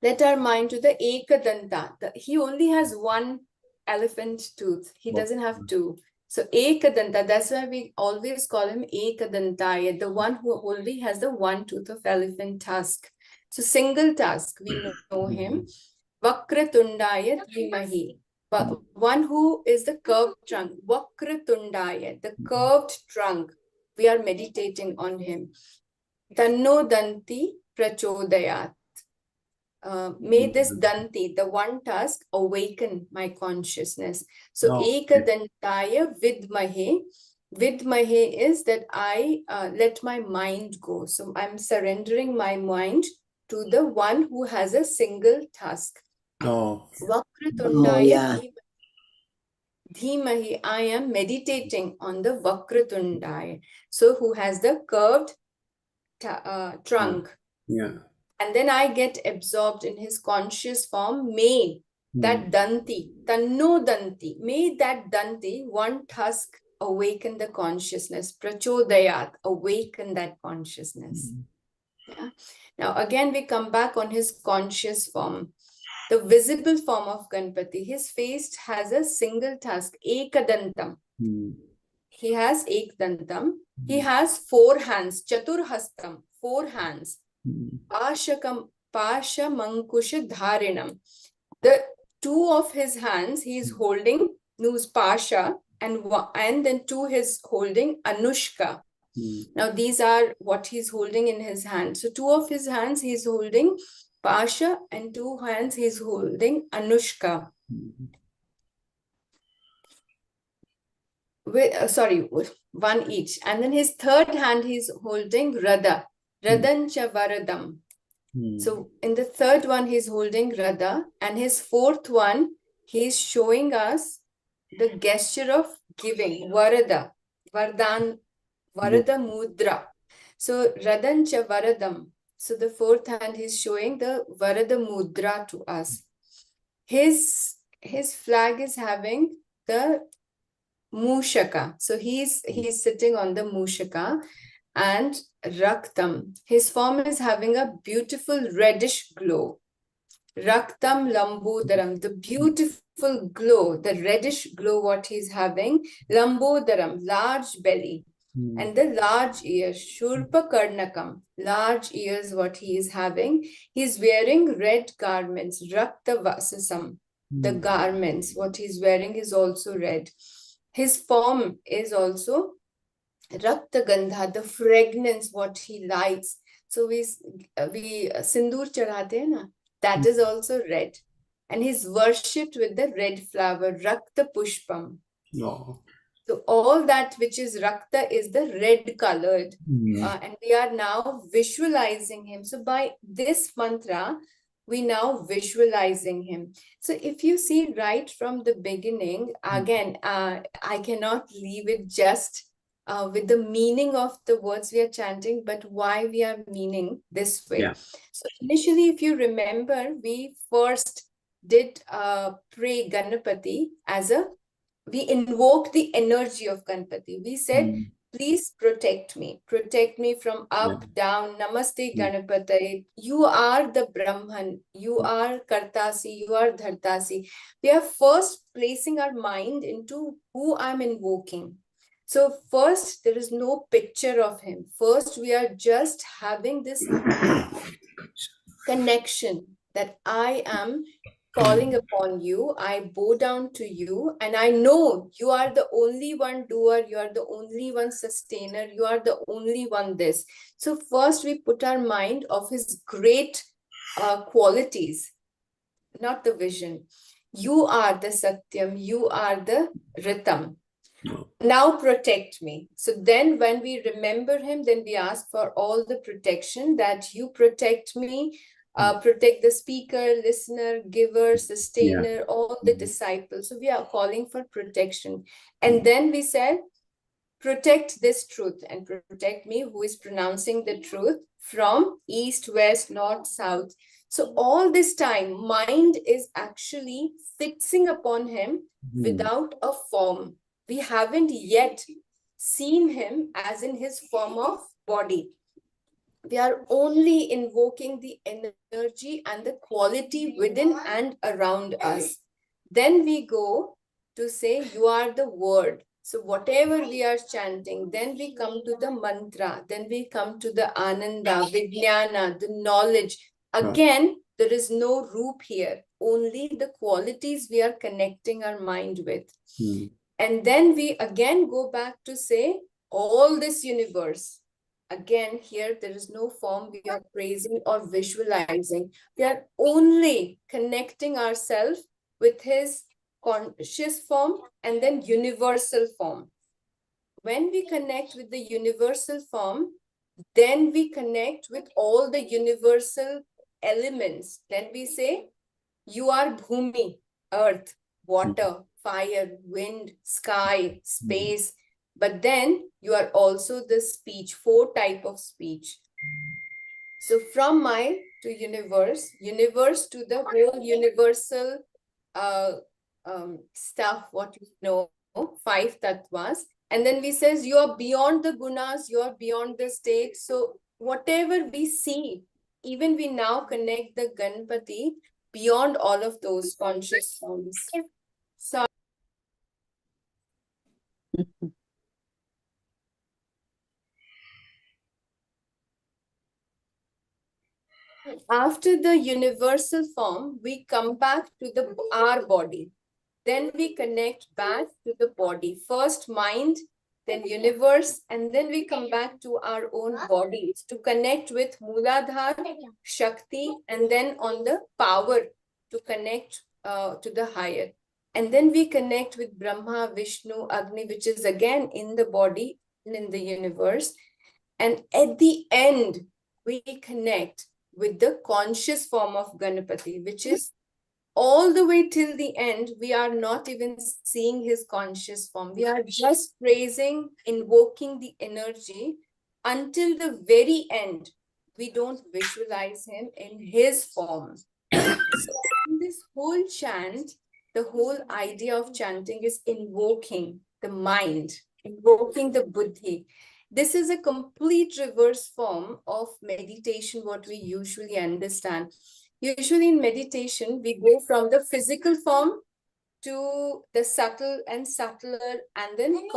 let our mind to the Ekadanta. He only has one elephant tooth. He doesn't have two. So Ekadanta, that's why we always call him Ekadantaya, the one who only has the one tooth of elephant tusk. So single tusk, we know him. Vakratundaya Dhimahi. But one who is the curved trunk, Vakratundaya, the curved trunk, we are meditating on him. Tanno Danti Prachodayat. May this Danti, the one tusk, awaken my consciousness. So Ekadantaya Vidmahe. Vidmahe is that I let my mind go. So I'm surrendering my mind to the one who has a single task. Oh. Vakratundaya yeah. Dhimahi, I am meditating on the Vakratundaya. So who has the curved trunk. Yeah. And then I get absorbed in his conscious form. May that Danti, Tanno Danti, may that Danti, one tusk, awaken the consciousness. Prachodayat, awaken that consciousness. Yeah. Now again we come back on his conscious form. The visible form of Ganpati, his face has a single tusk, Ekadantam. He has Ekdantam. He has 4 hands, Chaturhastam, 4 hands. Pasha Mankusha Dharinam. The 2 of his hands he is holding Nus Pasha and then 2 he's holding Anushka. Now these are what he's holding in his hand. So 2 of his hands he's holding Pasha and 2 hands he's holding Anushka. Sorry, 1 each. And then his 3rd hand he's holding Radha. Radhancha Varadam. So in the 3rd one he's holding Radha, and his 4th one he's showing us the gesture of giving, Varada, Vardan, Varada Mudra. So Radhancha Varadam. So the 4th hand he's showing the Varada Mudra to us. His flag is having the Mushaka. So he's sitting on the Mushaka. And Raktam, his form is having a beautiful reddish glow. Raktam Lambodaram, the beautiful glow, the reddish glow what he's having. Lambodaram, large belly. And the large ears, Shurpa Karnakam, large ears what he is having. He's wearing red garments, Rakta Vasasam, the garments, what he's wearing is also red. His form is also Rakta Gandha, the fragrance what he lights. So we sindoor chadhate hai na, that is also red. And he's worshipped with the red flower, Rakta Pushpam. No. So all that which is Rakta is the red colored. And we are now visualizing him. So by this mantra, we now visualizing him. So if you see right from the beginning, again, I cannot leave it just with the meaning of the words we are chanting, but why we are meaning this way. Yeah. So initially, if you remember, we first did pray Ganapati we invoked the energy of Ganpati. We said, please protect me from up, down, Namaste Ganapati. You are the Brahman, you are Kartasi, you are Dhartasi. We are first placing our mind into who I'm invoking. So first, there is no picture of him. First, we are just having this connection that I am calling upon you, I bow down to you, and I know you are the only one doer, you are the only one sustainer, you are the only one this. So first we put our mind of his great qualities, not the vision. You are the Satyam, you are the Ritam. Now protect me. So then when we remember him, then we ask for all the protection that you protect me, protect the speaker, listener, giver, sustainer, all the disciples. So we are calling for protection. And then we said, protect this truth and protect me who is pronouncing the truth from east, west, north, south. So all this time, mind is actually fixing upon him without a form. We haven't yet seen him as in his form of body. We are only invoking the energy and the quality within and around us. Then we go to say, you are the word. So whatever we are chanting, then we come to the mantra, then we come to the ananda, vijnana, the knowledge. Again, there is no roop here, only the qualities we are connecting our mind with. And then we again go back to say, all this universe. Again, here there is no form we are praising or visualizing. We are only connecting ourselves with his conscious form and then universal form. when we connect with the universal form, then we connect with all the universal elements. Then we say, you are Bhumi, earth, water, fire, wind, sky, space. But then you are also the speech, 4 types of speech. So from mind to universe, universe to the whole universal stuff, what we know, 5 tattvas. And then we says you are beyond the gunas, you are beyond the state. So whatever we see, even we now connect the Ganpati beyond all of those conscious forms. So after the universal form, we come back to our body. Then we connect back to the body. First mind, then universe, and then we come back to our own bodies to connect with Mooladhara, Shakti, and then on the power to connect to the higher. And then we connect with Brahma, Vishnu, Agni, which is again in the body and in the universe. And at the end, we connect with the conscious form of Ganpati, which is all the way till the end, we are not even seeing his conscious form. We are just praising, invoking the energy until the very end. We don't visualize him in his form. So in this whole chant, the whole idea of chanting is invoking the mind, invoking the buddhi. This is a complete reverse form of meditation, what we usually understand. Usually in meditation, we go from the physical form to the subtle and subtler and then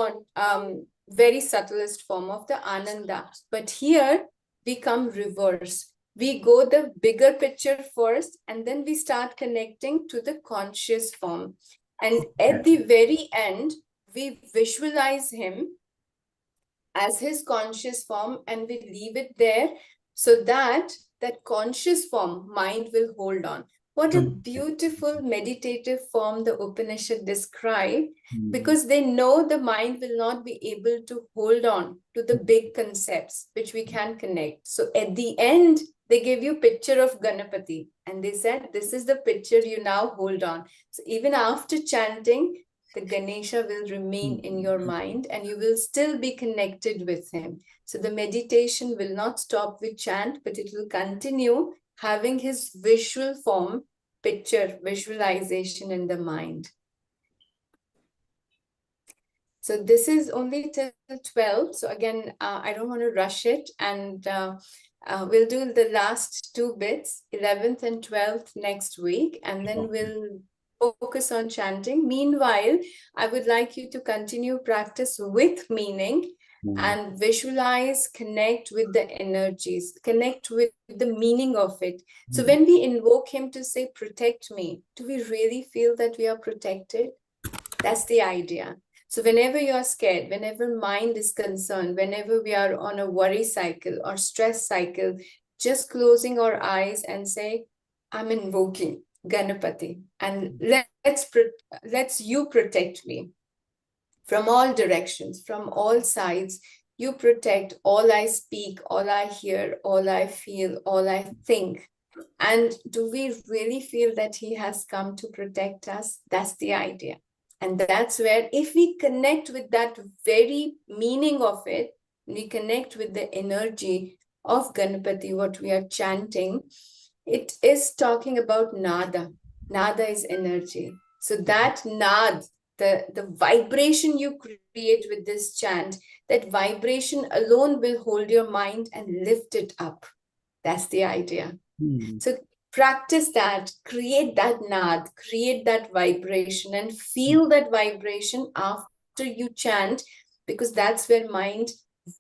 very subtlest form of the Ananda. But here we come reverse. We go the bigger picture first and then we start connecting to the conscious form. And at the very end, we visualize him as his conscious form and we leave it there so that that conscious form, mind will hold on. What a beautiful meditative form the Upanishad describe, because they know the mind will not be able to hold on to the big concepts which we can connect. So at the end, they gave you picture of Ganapati and they said, this is the picture you now hold on. So even after chanting, the Ganesha will remain in your mind and you will still be connected with him. So the meditation will not stop with chant, but it will continue having his visual form, picture, visualization in the mind. So this is only till 12. So again, I don't want to rush it. And we'll do the last 2 bits, 11th and 12th next week. And then we'll focus on chanting. Meanwhile, I would like you to continue practice with meaning and visualize, connect with the energies, connect with the meaning of it. So when we invoke him to say, protect me, do we really feel that we are protected? That's the idea. So whenever you are scared, whenever mind is concerned, whenever we are on a worry cycle or stress cycle, just closing our eyes and say, I'm invoking Ganapati and let's you protect me from all directions, from all sides. You protect all I speak, all I hear, all I feel, all I think. And do we really feel that he has come to protect us? That's the idea. And that's where, if we connect with that very meaning of it, we connect with the energy of Ganapati, what we are chanting, it is talking about nada. Nada is energy. So that nad, the vibration you create with this chant, that vibration alone will hold your mind and lift it up. That's the idea. So practice that, create that nad, create that vibration and feel that vibration after you chant, because that's where mind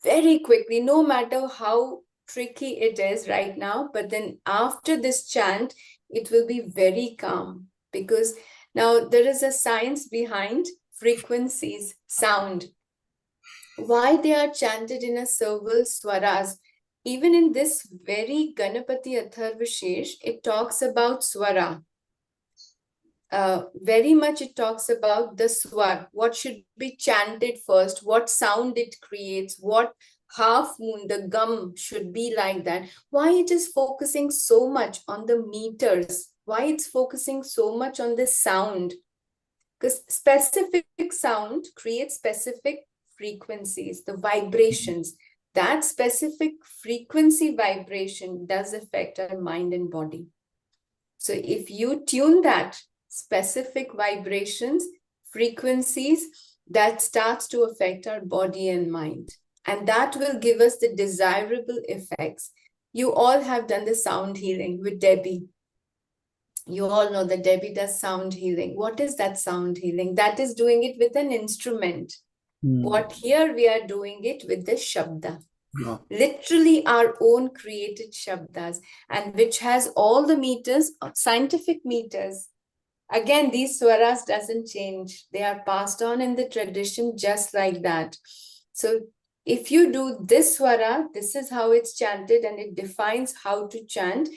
very quickly, no matter how tricky it is right now, but then after this chant, it will be very calm, because now there is a science behind frequencies, sound. Why they are chanted in a several swaras. Even in this very Ganapati Atharvashesh, it talks about swara. very much it talks about the swar, what should be chanted first, what sound it creates, what half moon, the gum should be like that. Why it is focusing so much on the meters? Why it's focusing so much on the sound? Because specific sound creates specific frequencies, the vibrations. That specific frequency vibration does affect our mind and body. So if you tune that specific vibrations, frequencies, that starts to affect our body and mind. And that will give us the desirable effects. You all have done the sound healing with Debbie. You all know that Debbie does sound healing. What is that sound healing? That is doing it with an instrument. What here we are doing it with the Shabda. Yeah. Literally our own created Shabdas, and which has all the meters, scientific meters. Again, these swaras doesn't change. They are passed on in the tradition just like that. So if you do this swara, this is how it's chanted, and it defines how to chant.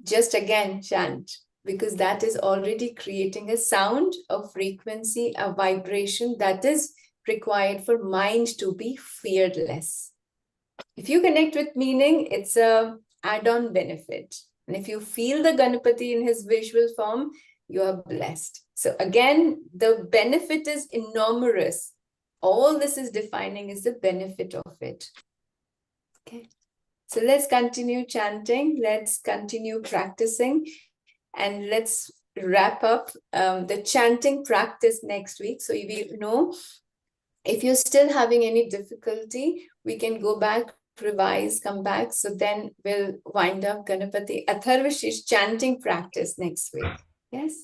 Just again, chant, because that is already creating a sound, a frequency, a vibration that is required for mind to be fearless. If you connect with meaning, it's a add-on benefit. And if you feel the Ganapati in his visual form, you are blessed. So again, the benefit is enormous. All this is defining is the benefit of it. Okay. So let's continue chanting. Let's continue practicing. And let's wrap up the chanting practice next week. So you know, if you're still having any difficulty, we can go back, revise, come back. So then we'll wind up Ganapati Atharvashish chanting practice next week. Yes?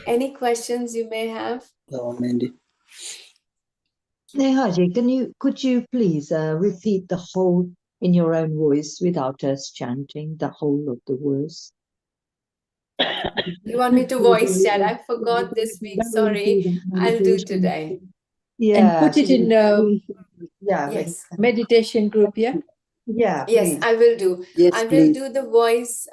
Any questions you may have? No, Mandy. Nehaji, could you please repeat the whole in your own voice without us chanting the whole of the verse? You want me to voice chat? I forgot this week. Sorry. I'll do today. Yeah. And put it in the Yes. meditation group, yeah? Yeah. Yes, please. I will do. Yes, I will please. do the voice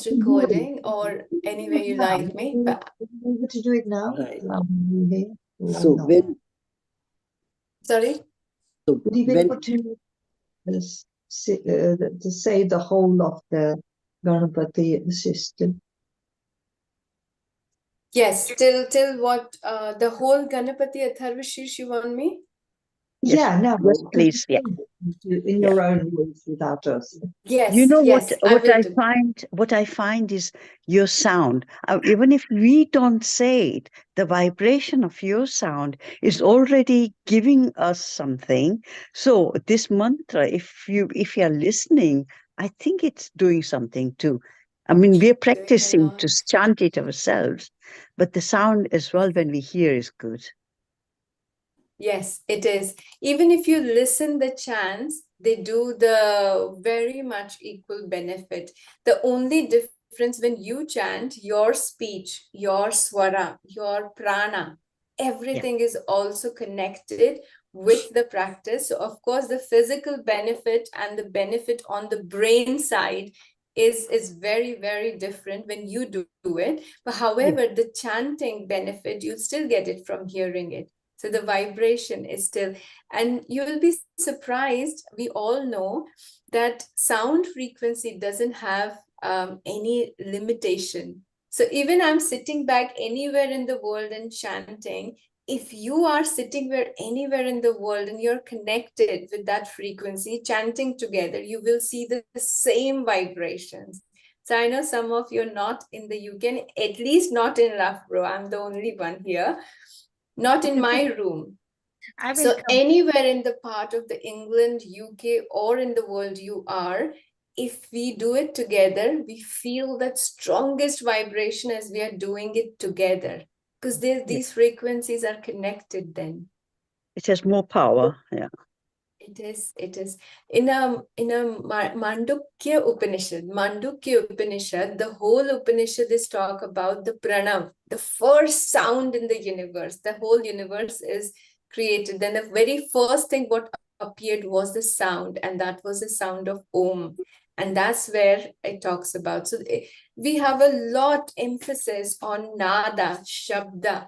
recording or any way you like me. But Are you able to do it now? Right. So So when sorry. would you be when able to say the whole of the Ganapati system? Yes, till what the whole Ganapati Atharvashish you want me? Yes. Yeah, no. Yes, please. Yeah. In your own voice without us. Yes, You know yes, I what will I do. find? What I find is your sound. Even if we don't say it, the vibration of your sound is already giving us something. So this mantra, if you are listening, I think it's doing something too. I mean, we're practicing to lot. chant it ourselves, but the sound as well when we hear is good. Yes, it is. Even if you listen the chants, they do the very much equal benefit. The only difference when you chant, your speech, your swara, your prana, everything is also connected with the practice. So of course, the physical benefit and the benefit on the brain side is very, very different when you do it. But however, the chanting benefit, you still get it from hearing it. So the vibration is still, and you will be surprised. We all know that sound frequency doesn't have any limitation. So even I'm sitting back anywhere in the world and chanting, if you are sitting anywhere in the world and you're connected with that frequency, chanting together, you will see the same vibrations. So I know some of you are not in the UK, at least not in Loughborough. I'm the only one here. Not in my room. So anywhere in the part of the England, UK, or in the world you are, if we do it together, we feel that strongest vibration as we are doing it together. Because these frequencies are connected then. It has more power. Yeah. It is. In a Mandukya Upanishad, the whole Upanishad is talk about the pranav, the first sound in the universe. The whole universe is created. Then the very first thing what appeared was the sound, and that was the sound of Om. And that's where it talks about. So we have a lot emphasis on nada, shabda,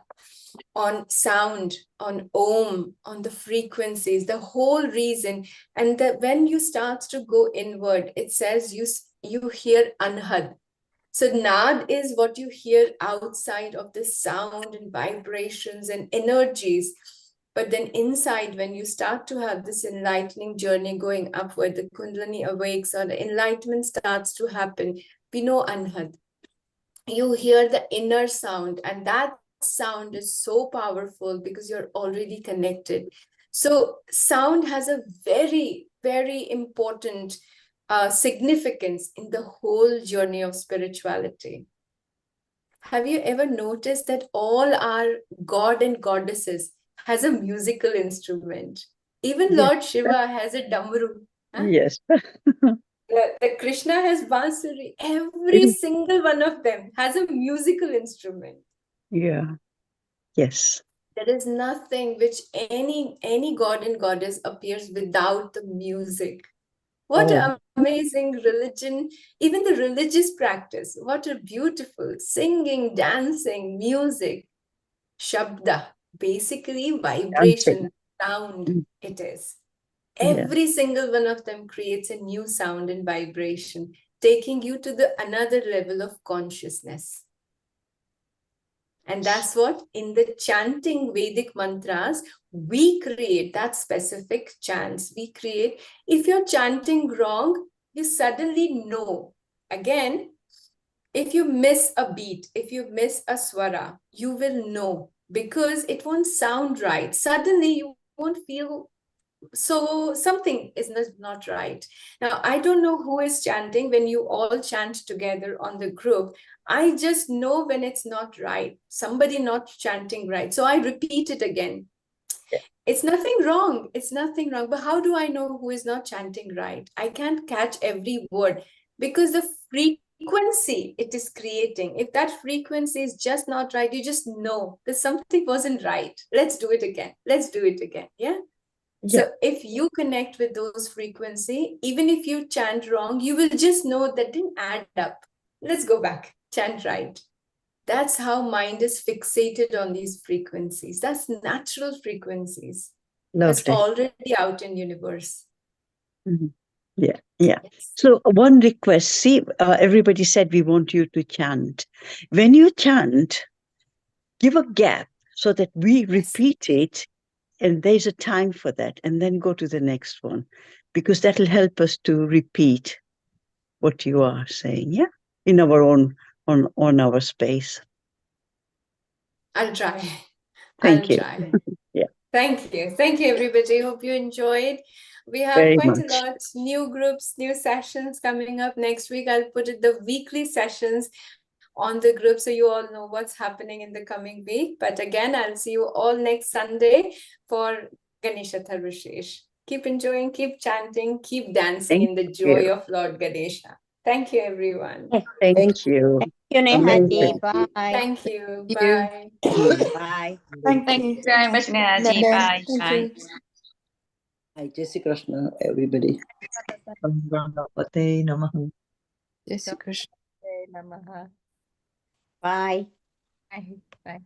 on sound, on om, on the frequencies, the whole reason. And that when you start to go inward, it says you hear anhad. So nad is what you hear outside of the sound and vibrations and energies. But then inside, when you start to have this enlightening journey going upward, the Kundalini awakes or the enlightenment starts to happen. We know anhad. You hear the inner sound, and that sound is so powerful because you're already connected. So sound has a very, very important significance in the whole journey of spirituality. Have you ever noticed that all our god and goddesses has a musical instrument? Even Yes. Lord Shiva has a damru. Huh? Yes. The Krishna has bansuri. Every single one of them has a musical instrument. Yeah. Yes. There is nothing which any god and goddess appears without the music. What an amazing religion, even the religious practice. What a beautiful singing, dancing, music, shabda, basically vibration, sound it is. Every single one of them creates a new sound and vibration, taking you to the another level of consciousness. And that's what in the chanting Vedic mantras, we create that specific chants. We create, if you're chanting wrong, you suddenly know. Again, if you miss a beat, if you miss a swara, you will know because it won't sound right. Suddenly you won't feel, so something is not right. Now, I don't know who is chanting when you all chant together on the group. I just know when it's not right, somebody not chanting right. So I repeat it again. It's nothing wrong. It's nothing wrong. But how do I know who is not chanting right? I can't catch every word because the frequency it is creating, if that frequency is just not right, you just know that something wasn't right. Let's do it again. Let's do it again. Yeah. So if you connect with those frequency, even if you chant wrong, you will just know that didn't add up. Let's go back, chant right. That's how mind is fixated on these frequencies. That's natural frequencies. That's already out in universe. Mm-hmm. Yeah, yeah. Yes. So one request, see, everybody said we want you to chant. When you chant, give a gap so that we repeat it. And there's a time for that, and then go to the next one, because that'll help us to repeat what you are saying, yeah, in our own, on our space. I'll try. Thank you. Yeah. Thank you. Thank you, everybody. Hope you enjoyed. We have Very quite much. a lot, new groups, new sessions coming up next week. I'll put it the weekly sessions on the group so you all know what's happening in the coming week. But again, I'll see you all next Sunday for Ganesha Tharvishesh. Keep enjoying, keep chanting, keep dancing in the joy of Lord Ganesha. Thank you, everyone. Thank you. Thank you, Nehaji. Bye. Thank you. Thank Bye. Bye. Thank you very much, Nehaji. Bye. Bye. Hi, Jai Shri Krishna, everybody. Ganapate Namaha. Jai Shri Krishna. Namaha. Bye. Bye. Bye.